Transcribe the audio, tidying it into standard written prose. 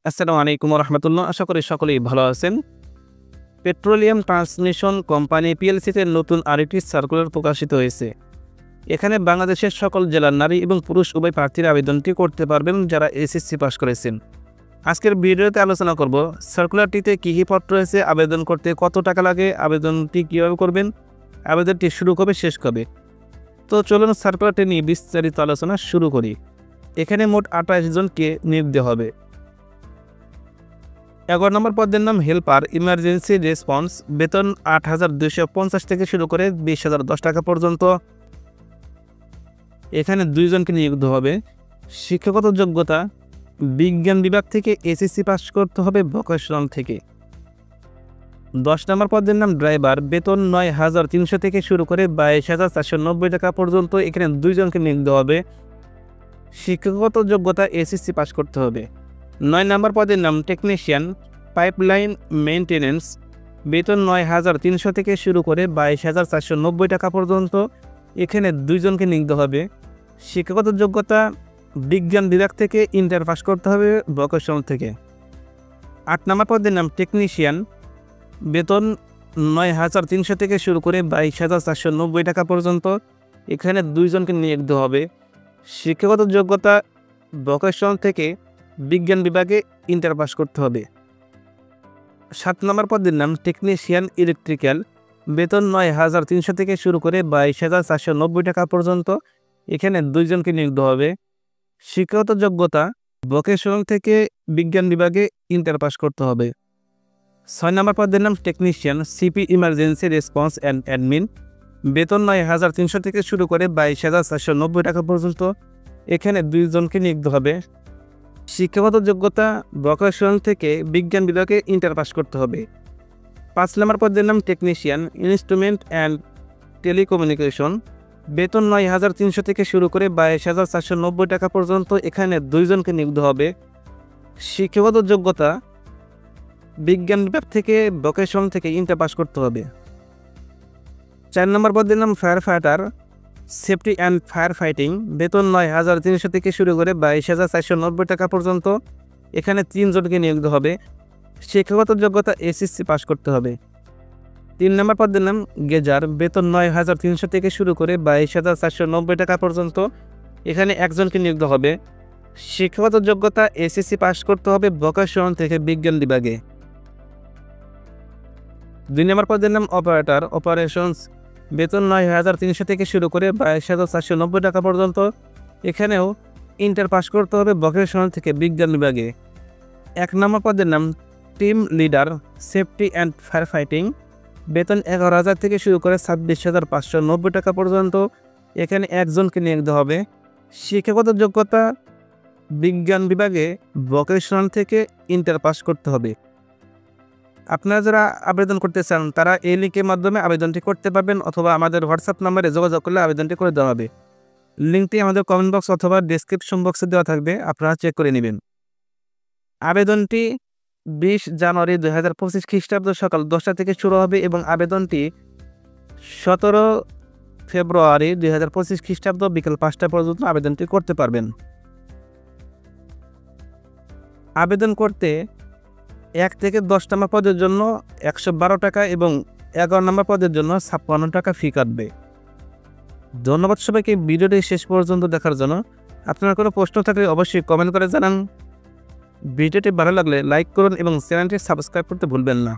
আসসালামু আলাইকুম রহমতুল্লাহ। আশা করি সকলেই ভালো আছেন। পেট্রোলিয়াম ট্রান্সমিশন কোম্পানি পিএলসিতে নতুন আরেকটি সার্কুলার প্রকাশিত হয়েছে। এখানে বাংলাদেশের সকল জেলার নারী এবং পুরুষ উভয় প্রার্থীরা আবেদনটি করতে পারবেন যারা এসএসসি পাস করেছেন। আজকের ভিডিওতে আলোচনা করব সার্কুলারটিতে কী কী পত্র রয়েছে, আবেদন করতে কত টাকা লাগে, আবেদনটি কীভাবে করবেন, আবেদনটি শুরু কবে শেষ কবে। তো চলুন সার্কুলারটি নিয়ে বিস্তারিত আলোচনা শুরু করি। এখানে মোট 28 জনকে নিয়োগ দেওয়া হবে। 11 নম্বর পদের নাম হেল্পার ইমার্জেন্সি রেসপন্স, বেতন 8,250 থেকে শুরু করে 20,010 টাকা পর্যন্ত। এখানে 2 জনকে নিয়োগ দেওয়া হবে। শিক্ষাগত যোগ্যতা বিজ্ঞান বিভাগ থেকে এসএসসি পাস করতে হবে ভোকেশনাল থেকে। 10 নম্বর পদের নাম ড্রাইভার, বেতন 9,300 থেকে শুরু করে 22,490 টাকা পর্যন্ত। এখানে 2 জনকে নিয়োগ দেওয়া হবে। শিক্ষাগত যোগ্যতা এসএসসি পাস করতে হবে। 9 নম্বর পদের নাম টেকনিশিয়ান পাইপলাইন মেইনটেনেন্স, বেতন 9,300 থেকে শুরু করে 22,490 টাকা পর্যন্ত। এখানে 2 জনকে নিয়োগ দেওয়া হবে। শিক্ষাগত যোগ্যতা বিজ্ঞান বিভাগ থেকে ইন্টার পাস করতে হবে ভোকেশনাল থেকে। 8 নম্বর পদের নাম টেকনিশিয়ান, বেতন 9,300 থেকে শুরু করে 22,490 টাকা পর্যন্ত। এখানে 2 জনকে নিয়োগ দেওয়া হবে। শিক্ষাগত যোগ্যতা ভোকেশনাল থেকে বিজ্ঞান বিভাগে ইন্টার পাস করতে হবে। 7 নম্বর পদের নাম টেকনিশিয়ান ইলেকট্রিক্যাল, বেতন 9,300 থেকে শুরু করে 22,490 টাকা পর্যন্ত। এখানে 2 জনকে নিয়োগ দেওয়া হবে। শিক্ষাগত যোগ্যতা ভোকেশনাল থেকে বিজ্ঞান বিভাগে ইন্টার পাস করতে হবে। 6 নম্বর পদের নাম technician CP emergency response and admin, বেতন 9,300 থেকে শুরু করে 22,490 টাকা পর্যন্ত। এখানে 2 জনকে নিয়োগ দেওয়া হবে। শিক্ষাগত যোগ্যতা ভোকেশনাল থেকে বিজ্ঞান বিভাগে ইন্টার পাস করতে হবে। 5 নম্বর পদের নাম টেকনিশিয়ান ইনস্ট্রুমেন্ট অ্যান্ড টেলিকমিউনিকেশন, বেতন 9,300 থেকে শুরু করে 22,490 টাকা পর্যন্ত। এখানে 2 জনকে নিয়োগ দেওয়া হবে। শিক্ষাগত যোগ্যতা বিজ্ঞান বিভাগ থেকে ভোকেশনাল থেকে ইন্টার পাস করতে হবে। 4 নম্বর পদের নাম fire fighter safety and fire fighting, বেতন 9,300 থেকে শুরু করে 22,490 টাকা পর্যন্ত। এখানে 3 জনকে নিয়োগ দেওয়া হবে। শিক্ষাগত যোগ্যতা এসএসসি পাস করতে হবে। 3 নম্বর পদের নাম গেজার, বেতন 9,300 থেকে শুরু করে 22,490 টাকা পর্যন্ত। এখানে 1 জনকে নিয়োগ দেওয়া হবে। শিক্ষাগত যোগ্যতা এসএসসি পাস করতে হবে ভোকেশনাল থেকে বিজ্ঞান বিভাগে। 2 নম্বর পদের নাম অপারেটর অপারেশনস, বেতন 9,300 থেকে শুরু করে 22,490 টাকা পর্যন্ত। এখানেও ইন্টার পাস করতে হবে ভোকেশনাল থেকে বিজ্ঞান বিভাগে। 1 নম্বর পদের নাম team leader safety and fire fighting, বেতন 11,000 থেকে শুরু করে 26,590 টাকা পর্যন্ত। এখানে 1 জনকে নিয়োগ দেওয়া হবে। শিক্ষাগত যোগ্যতা বিজ্ঞান বিভাগে ভোকেশনাল থেকে ইন্টার পাস করতে হবে। আপনারা যারা আবেদন করতে চান তারা এই লিঙ্কের মাধ্যমে আবেদনটি করতে পারবেন, অথবা আমাদের হোয়াটসঅ্যাপ নম্বরে যোগাযোগ করলে আবেদনটি করে দেওয়া হবে। লিঙ্কটি আমাদের কমেন্ট বক্স অথবা ডেসক্রিপশন বক্সে দেওয়া থাকবে, আপনারা চেক করে নেবেন। আবেদনটি 20 জানুয়ারি 2025 খ্রিস্টাব্দ সকাল 10টা থেকে শুরু হবে এবং আবেদনটি 17 ফেব্রুয়ারি 2025 খ্রিস্টাব্দ বিকেল 5টা পর্যন্ত আবেদনটি করতে পারবেন। আবেদন করতে 1 থেকে 10 নম্বর পদের জন্য 112 টাকা এবং 11 নম্বর পদের জন্য 56 টাকা ফি কাটবে। ধন্যবাদ সবাইকে ভিডিওটি শেষ পর্যন্ত দেখার জন্য। আপনার কোনো প্রশ্ন থাকলে অবশ্যই কমেন্ট করে জানান। ভিডিওটি ভালো লাগলে লাইক করুন এবং চ্যানেলটি সাবস্ক্রাইব করতে ভুলবেন না।